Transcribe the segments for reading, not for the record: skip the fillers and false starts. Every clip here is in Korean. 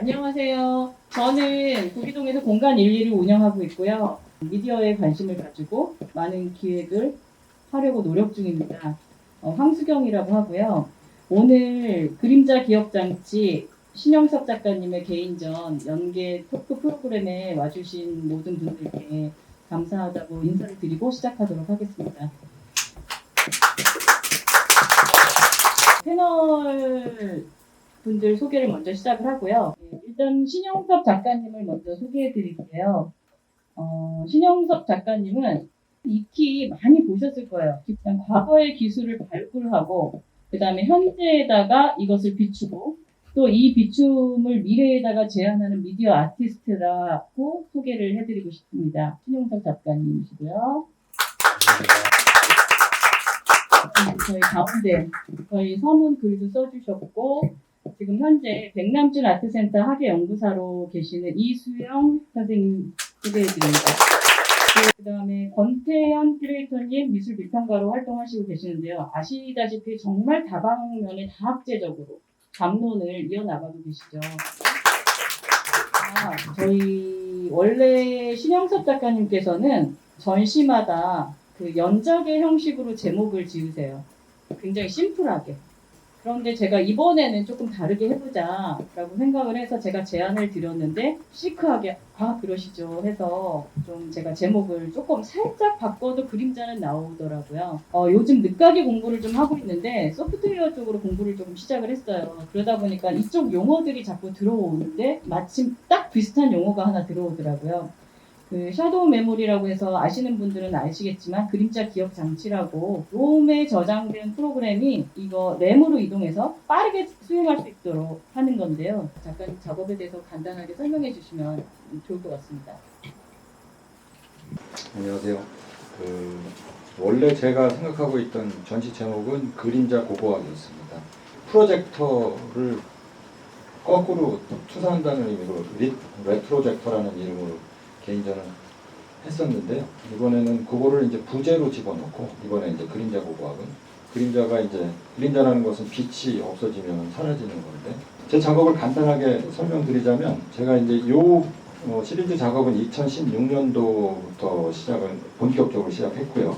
안녕하세요. 저는 구기동에서 공간 11을 운영하고 있고요. 미디어에 관심을 가지고 많은 기획을 하려고 노력 중입니다. 황수경이라고 하고요. 오늘 그림자 기억장치 신영섭 작가님의 개인전 연계 토크 프로그램에 와주신 모든 분들께 감사하다고 인사를 드리고 시작하도록 하겠습니다. 패널 분들 소개를 먼저 시작을 하고요. 일단 신영섭 작가님을 먼저 소개해 드릴게요. 신영섭 작가님은 익히 많이 보셨을 거예요. 일단 과거의 기술을 발굴하고 그 다음에 현재에다가 이것을 비추고 또 이 비춤을 미래에다가 제안하는 미디어 아티스트라고 소개를 해드리고 싶습니다. 신영섭 작가님이시고요. 저희 가운데 저희 서문 글도 써주셨고 지금 현재 백남준 아트센터 학예연구사로 계시는 이수영 선생님 소개해드립니다. 그 다음에 권태현 큐레이터님 미술비평가로 활동하시고 계시는데요. 아시다시피 정말 다방면에 다학제적으로 담론을 이어나가고 계시죠. 저희 원래 신영섭 작가님께서는 전시마다 그 연작의 형식으로 제목을 지으세요. 굉장히 심플하게. 그런데 제가 이번에는 조금 다르게 해보자 라고 생각을 해서 제가 제안을 드렸는데 시크하게 그러시죠 해서 좀 제가 제목을 조금 살짝 바꿔도 그림자는 나오더라고요. 요즘 늦가기 공부를 좀 하고 있는데 소프트웨어 쪽으로 공부를 조금 시작을 했어요. 그러다 보니까 이쪽 용어들이 자꾸 들어오는데 마침 딱 비슷한 용어가 하나 들어오더라고요. 그 샤도우 메모리라고 해서 아시는 분들은 아시겠지만 그림자 기억 장치라고 롬에 저장된 프로그램이 이거 램으로 이동해서 빠르게 수행할 수 있도록 하는 건데요. 작가님 작업에 대해서 간단하게 설명해 주시면 좋을 것 같습니다. 안녕하세요. 원래 제가 생각하고 있던 전시 제목은 그림자 고고학이었습니다. 프로젝터를 거꾸로 투사한다는 의미로 레트로젝터라는 이름으로 개인전을 했었는데요. 이번에는 그거를 이제 부제로 집어넣고 이번에 이제 그림자 고고학은 그림자라는 것은 빛이 없어지면 사라지는 건데 제 작업을 간단하게 설명드리자면 제가 이제 시리즈 작업은 2016년도부터 본격적으로 시작했고요.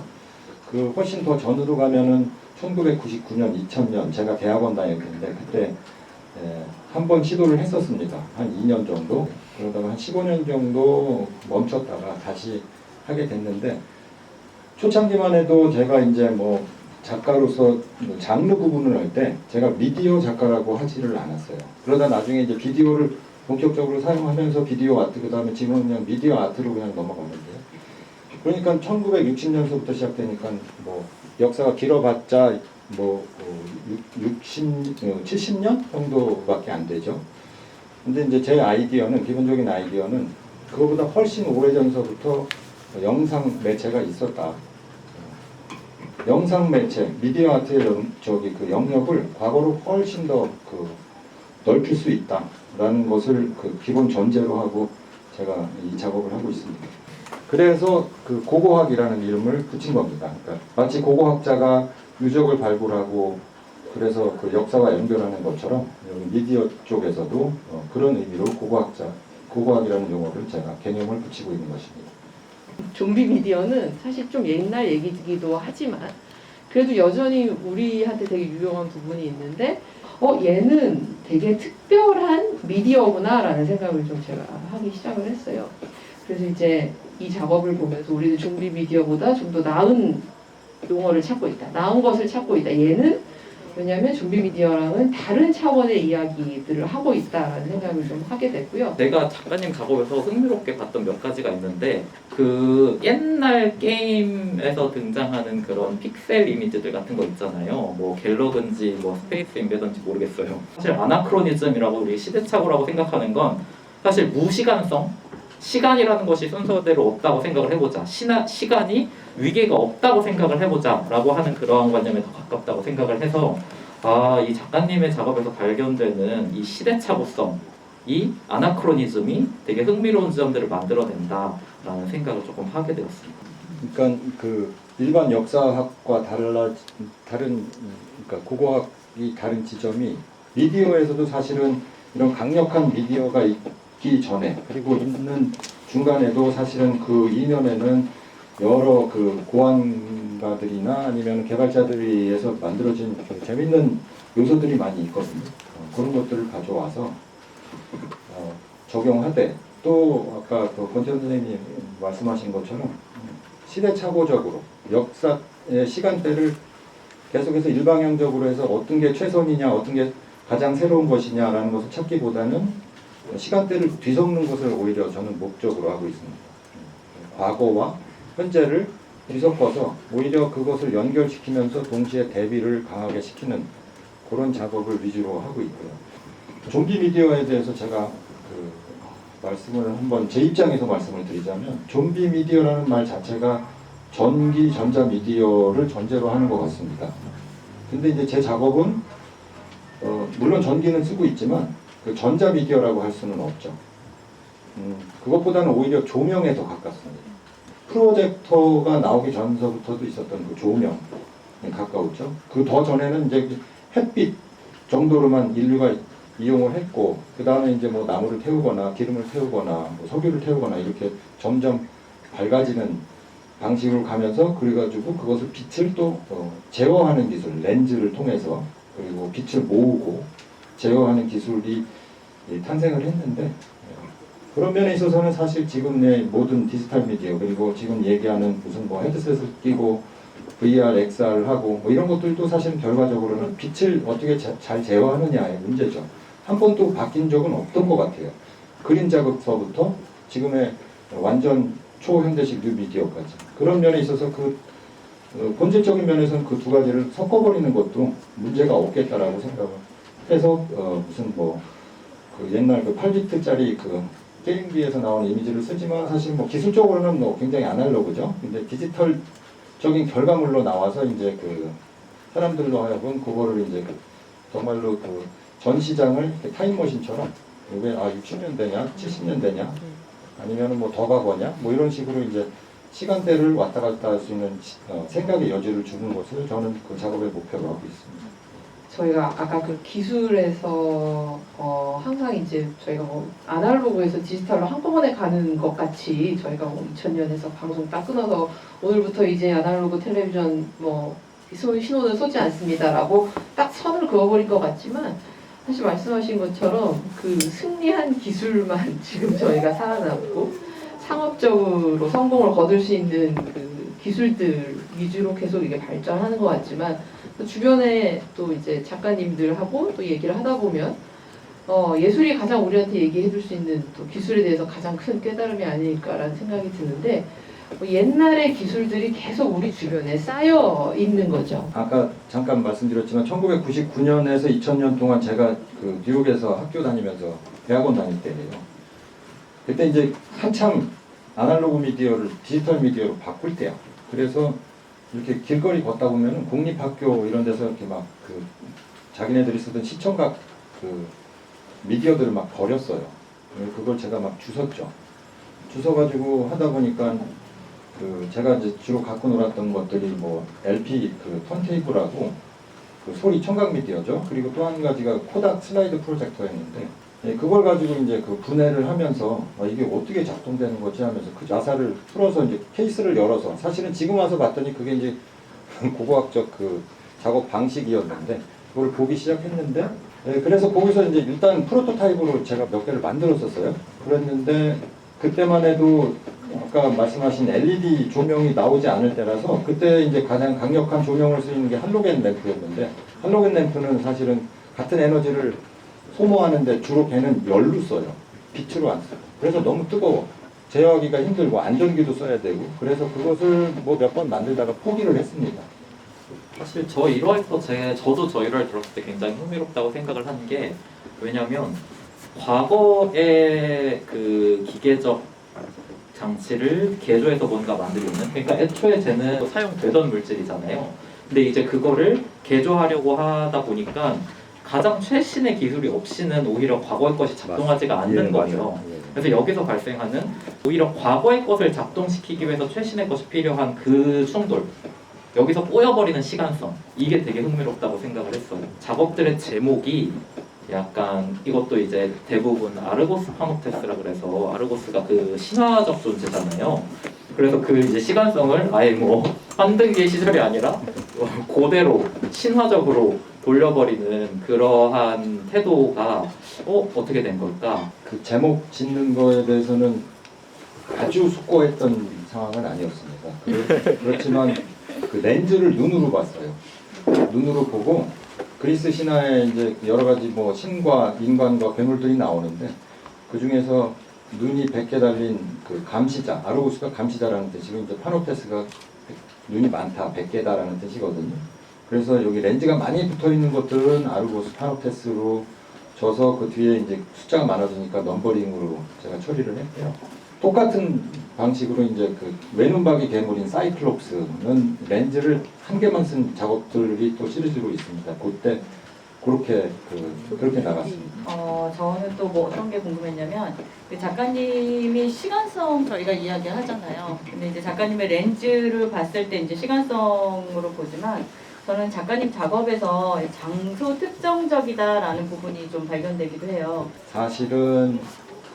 그 훨씬 더 전으로 가면은 1999년, 2000년 제가 대학원 다닐 때인데 그때 한 번 시도를 했었습니다. 한 2년 정도. 그러다가 한 15년 정도 멈췄다가 다시 하게 됐는데 초창기만 해도 제가 이제 뭐 작가로서 장르 구분을 할 때 제가 미디어 작가라고 하지를 않았어요. 그러다 나중에 이제 비디오를 본격적으로 사용하면서 비디오 아트, 그 다음에 지금은 그냥 미디어 아트로 그냥 넘어가는데요. 그러니까 1960년서부터 시작되니까 뭐 역사가 길어봤자 뭐 70년 정도밖에 안 되죠. 근데 이제 제 아이디어는, 기본적인 아이디어는 그거보다 훨씬 오래전서부터 영상 매체가 있었다. 영상 매체, 미디어 아트의 그 영역을 과거로 훨씬 더 넓힐 수 있다라는 것을 그 기본 전제로 하고 제가 이 작업을 하고 있습니다. 그래서 그 고고학이라는 이름을 붙인 겁니다. 그러니까 마치 고고학자가 유적을 발굴하고 그래서 그 역사와 연결하는 것처럼 여기 미디어 쪽에서도 그런 의미로 고고학이라는 용어를 제가 개념을 붙이고 있는 것입니다. 좀비 미디어는 사실 좀 옛날 얘기이기도 하지만 그래도 여전히 우리한테 되게 유용한 부분이 있는데 얘는 되게 특별한 미디어구나 라는 생각을 좀 제가 하기 시작을 했어요. 그래서 이제 이 작업을 보면서 우리는 좀비 미디어보다 좀 더 나은 용어를 찾고 있다. 나은 것을 찾고 있다. 얘는 왜냐하면 좀비 미디어랑은 다른 차원의 이야기들을 하고 있다라는 생각을 좀 하게 됐고요. 내가 작가님 작업에서 흥미롭게 봤던 몇 가지가 있는데 그 옛날 게임에서 등장하는 그런 픽셀 이미지들 같은 거 있잖아요. 뭐 갤러든지 뭐 스페이스 인베던지 모르겠어요. 사실 아나크로니즘이라고 우리 시대착오라고 생각하는 건 사실 무시간성, 시간이라는 것이 순서대로 없다고 생각을 해보자. 시간이 위계가 없다고 생각을 해보자 라고 하는 그러한 관념에 더 가깝다고 생각을 해서 이 작가님의 작업에서 발견되는 이 시대착오성, 이 아나크로니즘이 되게 흥미로운 지점들을 만들어낸다라는 생각을 조금 하게 되었습니다. 그러니까 그 일반 역사학과 그러니까 고고학이 다른 지점이 미디어에서도 사실은 이런 강력한 미디어가 있기 전에 그리고 있는 중간에도 사실은 그 이면에는 여러 그 고안가들이나 아니면 개발자들이 의해서 만들어진 그 재밌는 요소들이 많이 있거든요. 그런 것들을 가져와서 적용하되 또 아까 그 권태현 선생님이 말씀하신 것처럼 시대착오적으로 역사의 시간대를 계속해서 일방향적으로 해서 어떤 게 최선이냐 어떤 게 가장 새로운 것이냐라는 것을 찾기보다는 시간대를 뒤섞는 것을 오히려 저는 목적으로 하고 있습니다. 과거와 현재를 뒤섞어서 오히려 그것을 연결시키면서 동시에 대비를 강하게 시키는 그런 작업을 위주로 하고 있고요. 좀비 미디어에 대해서 제가 말씀을 한번 제 입장에서 말씀을 드리자면 좀비 미디어라는 말 자체가 전기 전자 미디어를 전제로 하는 것 같습니다. 근데 이제 제 작업은 물론 전기는 쓰고 있지만 그 전자 미디어라고 할 수는 없죠. 그것보다는 오히려 조명에 더 가깝습니다. 프로젝터가 나오기 전서부터도 있었던 그 조명에 가까웠죠. 그 더 전에는 이제 햇빛 정도로만 인류가 이용을 했고 그 다음에 이제 뭐 나무를 태우거나 기름을 태우거나 뭐 석유를 태우거나 이렇게 점점 밝아지는 방식으로 가면서 그래가지고 그것을 빛을 또 제어하는 기술 렌즈를 통해서 그리고 빛을 모으고 제어하는 기술이 탄생을 했는데 그런 면에 있어서는 사실 지금의 모든 디지털 미디어 그리고 지금 얘기하는 무슨 뭐 헤드셋을 끼고 VR, XR 하고 뭐 이런 것들도 사실 결과적으로는 빛을 어떻게 잘 제어하느냐의 문제죠. 한 번도 바뀐 적은 없던 것 같아요. 그림 작업서부터 지금의 완전 초현대식 뉴미디어까지 그런 면에 있어서 그 본질적인 면에서는 그 두 가지를 섞어버리는 것도 문제가 없겠다라고 생각을 해서 무슨 뭐 그 옛날 그 8비트짜리 그 게임기에서 나오는 이미지를 쓰지만 사실 뭐 기술적으로는 뭐 굉장히 아날로그죠. 근데 디지털적인 결과물로 나와서 이제 그 사람들로 하여금 그거를 이제 정말로 그 전 시장을 타임머신처럼 이게 60년대냐 70년대냐 아니면 뭐 더 과거냐 뭐 이런 식으로 이제 시간대를 왔다 갔다 할 수 있는 생각의 여지를 주는 것을 저는 그 작업의 목표로 하고 있습니다. 저희가 아까 그 기술에서 항상 이제 저희가 뭐 아날로그에서 디지털로 한꺼번에 가는 것 같이 저희가 뭐 2000년에서 방송 딱 끊어서 오늘부터 이제 아날로그 텔레비전 뭐 신호는 쏘지 않습니다라고 딱 선을 그어버린 것 같지만 사실 말씀하신 것처럼 그 승리한 기술만 지금 저희가 살아남고 상업적으로 성공을 거둘 수 있는 그 기술들 위주로 계속 이게 발전하는 것 같지만 주변에 또 이제 작가님들하고 또 얘기를 하다 보면 예술이 가장 우리한테 얘기해 줄 수 있는 또 기술에 대해서 가장 큰 깨달음이 아닐까라는 생각이 드는데 옛날의 기술들이 계속 우리 주변에 쌓여 있는 거죠. 아까 잠깐 말씀드렸지만 1999년에서 2000년 동안 제가 그 뉴욕에서 학교 다니면서 대학원 다닐 때예요. 그때 이제 한참 아날로그 미디어를 디지털 미디어로 바꿀 때야. 그래서 이렇게 길거리 걷다 보면은 공립학교 이런 데서 이렇게 막 그 자기네들이 쓰던 시청각 그 미디어들을 막 버렸어요. 그걸 제가 막 주웠죠. 주워가지고 하다 보니까 그 제가 이제 주로 갖고 놀았던 것들이 뭐 LP 그 턴테이블하고 그 소리 청각 미디어죠. 그리고 또 한 가지가 코닥 슬라이드 프로젝터였는데 그걸 가지고 이제 그 분해를 하면서 이게 어떻게 작동되는 거지 하면서 그 나사를 풀어서 이제 케이스를 열어서 사실은 지금 와서 봤더니 그게 이제 고고학적 그 작업 방식이었는데 그걸 보기 시작했는데 그래서 거기서 이제 일단 프로토타입으로 제가 몇 개를 만들었었어요. 그랬는데 그때만 해도 아까 말씀하신 LED 조명이 나오지 않을 때라서 그때 이제 가장 강력한 조명을 쓰이는 게 할로겐 램프였는데 할로겐 램프는 사실은 같은 에너지를 소모하는데 주로 걔는 열로 써요. 빛으로 안 써요. 그래서 너무 뜨거워. 제어하기가 힘들고 안전기도 써야 되고 그래서 그것을 뭐 몇 번 만들다가 포기를 했습니다. 사실 저 일화에서 저도 저 일화를 들었을 때 굉장히 흥미롭다고 생각을 하는 게 왜냐면 과거의 그 기계적 장치를 개조해서 뭔가 만들고 있는 그러니까 애초에 쟤는 사용되던 물질이잖아요. 근데 이제 그거를 개조하려고 하다 보니까 가장 최신의 기술이 없이는 오히려 과거의 것이 작동하지가 않는 거예요. 그래서 여기서 발생하는 오히려 과거의 것을 작동시키기 위해서 최신의 것이 필요한 그 충돌 여기서 꼬여버리는 시간성 이게 되게 흥미롭다고 생각을 했어요. 작업들의 제목이 약간 이것도 이제 대부분 아르고스 파노테스라 그래서 아르고스가 그 신화적 존재잖아요. 그래서 그 이제 시간성을 아예 뭐 환등기의 시절이 아니라 그대로 신화적으로 돌려버리는 그러한 태도가 어떻게 된 걸까? 그 제목 짓는 거에 대해서는 아주 숙고했던 상황은 아니었습니다. 그렇지만 그 렌즈를 눈으로 봤어요. 눈으로 보고 그리스 신화에 이제 여러 가지 뭐 신과 인간과 괴물들이 나오는데 그 중에서 눈이 100개 달린 그 감시자, 아르고스가 감시자라는 뜻이고 이제 파노테스가 눈이 많다, 100개다라는 뜻이거든요. 그래서 여기 렌즈가 많이 붙어 있는 것들은 아르고스 파노테스로 줘서 그 뒤에 이제 숫자가 많아지니까 넘버링으로 제가 처리를 했고요. 똑같은 방식으로 이제 그 외눈박이 괴물인 사이클롭스는 렌즈를 한 개만 쓴 작업들이 또 시리즈로 있습니다. 그때 그렇게 나갔습니다. 저는 또 뭐 어떤 게 궁금했냐면 그 작가님이 시간성 저희가 이야기하잖아요. 근데 이제 작가님의 렌즈를 봤을 때 이제 시간성으로 보지만 저는 작가님 작업에서 장소 특정적이다라는 부분이 좀 발견되기도 해요. 사실은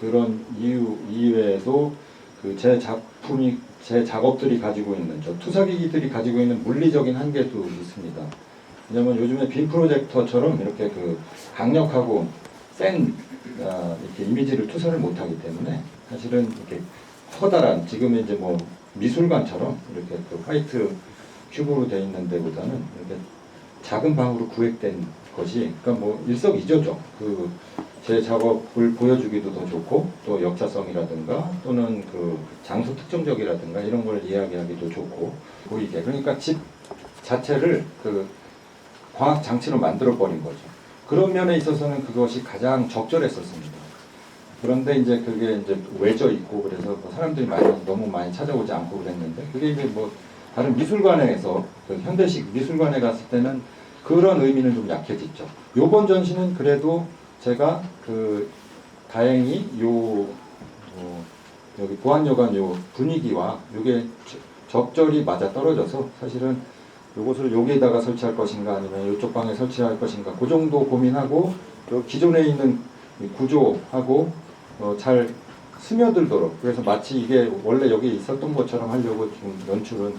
그런 이유 이외에도 그 제 작업들이 가지고 있는 저 투사기기들이 가지고 있는 물리적인 한계도 있습니다. 왜냐면 요즘에 빔 프로젝터처럼 이렇게 그 강력하고 센 이렇게 이미지를 투사를 못하기 때문에 사실은 이렇게 커다란 지금의 이제 뭐 미술관처럼 이렇게 그 화이트 큐브로 되어 있는 데보다는 이렇게 작은 방으로 구획된 것이 그러니까 뭐 일석이조죠. 그 제 작업을 보여주기도 더 좋고 또 역사성이라든가 또는 그 장소 특정적이라든가 이런 걸 이야기하기도 좋고 보이게 그러니까 집 자체를 그 과학 장치로 만들어 버린 거죠. 그런 면에 있어서는 그것이 가장 적절했었습니다. 그런데 이제 그게 이제 외져 있고 그래서 뭐 사람들이 너무 많이 찾아오지 않고 그랬는데 그게 이제 뭐 다른 미술관에서 그 현대식 미술관에 갔을 때는 그런 의미는 좀 약해졌죠. 요번 전시는 그래도 제가 그 다행히 여기 보안여관 요 분위기와 요게 적절히 맞아 떨어져서 사실은 요것을 여기에다가 설치할 것인가 아니면 이쪽 방에 설치할 것인가 그 정도 고민하고 요 기존에 있는 구조하고 잘 스며들도록 그래서 마치 이게 원래 여기 있었던 것처럼 하려고 좀 연출은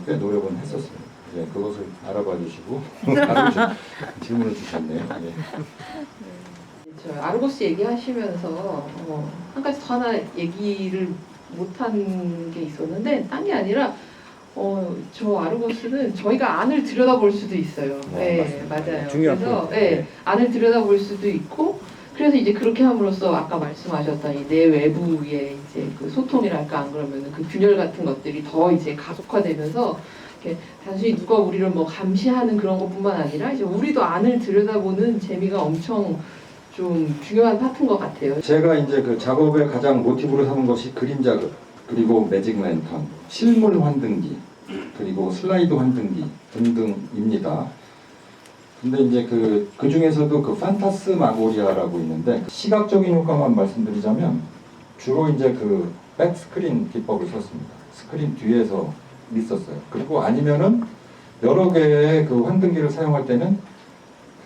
꽤 노력은 했었습니다. 예, 그것을 알아봐 주시고 바로 질문을 주셨네요. 예. 저 아르고스 얘기하시면서 한 가지 더 하나 얘기를 못한 게 있었는데 딴 게 아니라 저 아르고스는 저희가 안을 들여다볼 수도 있어요. 네, 맞아요. 중요한 그래서 포인트. 네, 안을 들여다볼 수도 있고 그래서 이제 그렇게 함으로써 아까 말씀하셨던 이 내 외부의 이제 그 소통이랄까 안 그러면은 그 균열 같은 것들이 더 이제 가속화되면서 이렇게 단순히 누가 우리를 뭐 감시하는 그런 것뿐만 아니라 이제 우리도 안을 들여다보는 재미가 엄청 좀 중요한 파트인 것 같아요. 제가 이제 그 작업의 가장 모티브로 삼은 것이 그림 작업, 그리고 매직 랜턴, 실물 환등기, 그리고 슬라이드 환등기 등등입니다. 근데 이제 그 중에서도 그 판타스마고리아라고 있는데 시각적인 효과만 말씀드리자면 주로 이제 그 백스크린 기법을 썼습니다. 스크린 뒤에서 있었어요. 그리고 아니면은 여러 개의 그 환등기를 사용할 때는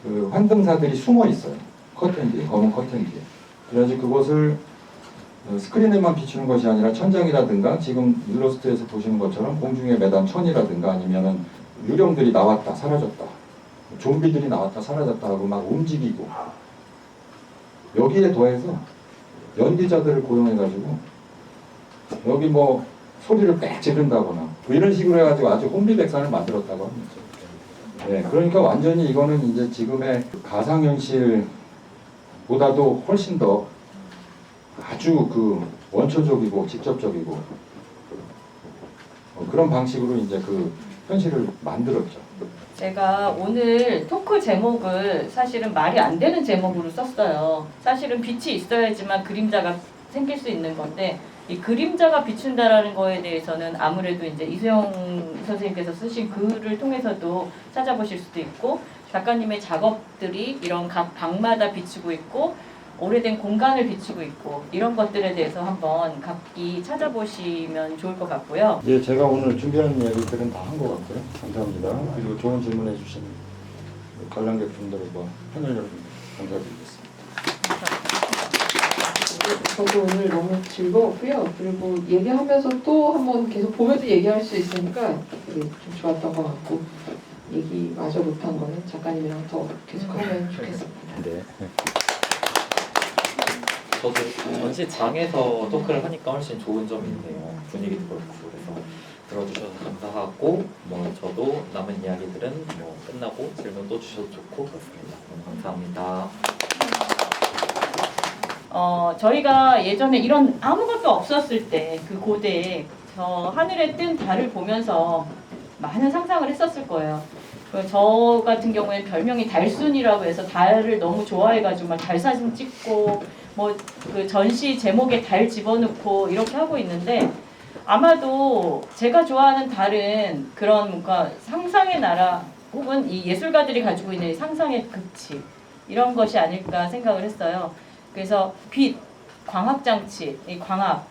그 환등사들이 숨어 있어요. 커튼 뒤에, 검은 커튼 뒤에. 그래가지고 그것을 스크린에만 비추는 것이 아니라 천장이라든가 지금 일러스트에서 보시는 것처럼 공중에 매단 천이라든가 아니면은 유령들이 나왔다 사라졌다 좀비들이 나왔다 사라졌다 하고 막 움직이고 여기에 더해서 연기자들을 고용해가지고 여기 뭐 소리를 빽 지른다거나 뭐 이런 식으로 해가지고 아주 혼비백산을 만들었다고 합니다. 네, 그러니까 완전히 이거는 이제 지금의 가상현실보다도 훨씬 더 아주 그 원초적이고 직접적이고 그런 방식으로 이제 그 현실을 만들었죠. 제가 오늘 토크 제목을 사실은 말이 안 되는 제목으로 썼어요. 사실은 빛이 있어야지만 그림자가 생길 수 있는 건데 이 그림자가 비춘다라는 거에 대해서는 아무래도 이제 이수영 선생님께서 쓰신 글을 통해서도 찾아보실 수도 있고 작가님의 작업들이 이런 각 방마다 비추고 있고 오래된 공간을 비추고 있고 이런 것들에 대해서 한번 각기 찾아보시면 좋을 것 같고요. 예, 제가 오늘 준비한 이야기들은 다 한 것 같고요. 감사합니다. 그리고 좋은 질문해 주신 관람객분들과 패널 여러분 감사드립니다. 저도 오늘 너무 즐거웠고요. 그리고 얘기하면서 또 한번 계속 보면서 얘기할 수 있으니까 되게 좀 좋았던 것 같고 얘기 마저 못한 거는 작가님이랑 더 계속하면 좋겠습니다. 네. 저도 전시장에서 토크를 하니까 훨씬 좋은 점이 있네요. 분위기도 그렇고 그래서 들어주셔서 감사하고 뭐 저도 남은 이야기들은 뭐 끝나고 질문 또 주셔도 좋고 그렇습니다. 너무 감사합니다. 저희가 예전에 이런 아무것도 없었을 때 그 고대에 저 하늘에 뜬 달을 보면서 많은 상상을 했었을 거예요. 저 같은 경우에 별명이 달순이라고 해서 달을 너무 좋아해가지고 막 달 사진 찍고 뭐 그 전시 제목에 달 집어넣고 이렇게 하고 있는데 아마도 제가 좋아하는 달은 그런 뭔가 상상의 나라 혹은 이 예술가들이 가지고 있는 상상의 극치 이런 것이 아닐까 생각을 했어요. 그래서 빛, 광학장치, 이 광학,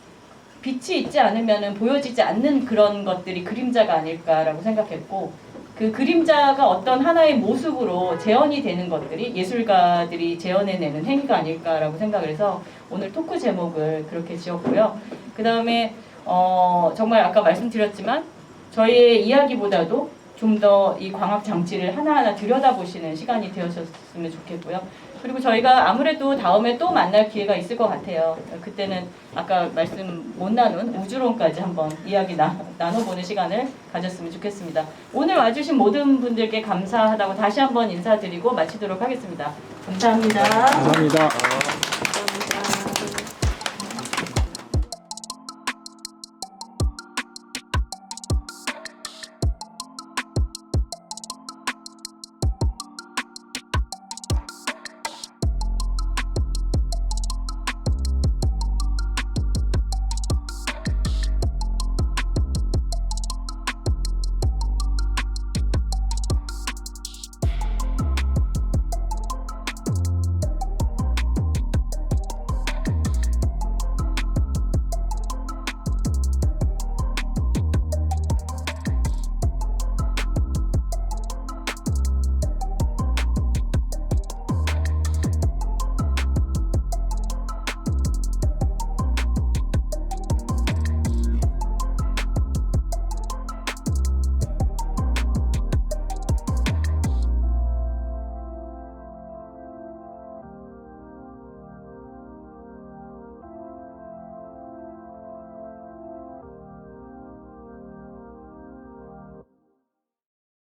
빛이 있지 않으면 보여지지 않는 그런 것들이 그림자가 아닐까라고 생각했고 그 그림자가 어떤 하나의 모습으로 재현이 되는 것들이 예술가들이 재현해내는 행위가 아닐까라고 생각을 해서 오늘 토크 제목을 그렇게 지었고요. 그 다음에 정말 아까 말씀드렸지만 저희의 이야기보다도 좀 더 이 광학 장치를 하나하나 들여다보시는 시간이 되었으면 좋겠고요. 그리고 저희가 아무래도 다음에 또 만날 기회가 있을 것 같아요. 그때는 아까 말씀 못 나눈 우주론까지 한번 이야기 나눠보는 시간을 가졌으면 좋겠습니다. 오늘 와주신 모든 분들께 감사하다고 다시 한번 인사드리고 마치도록 하겠습니다. 감사합니다. 감사합니다.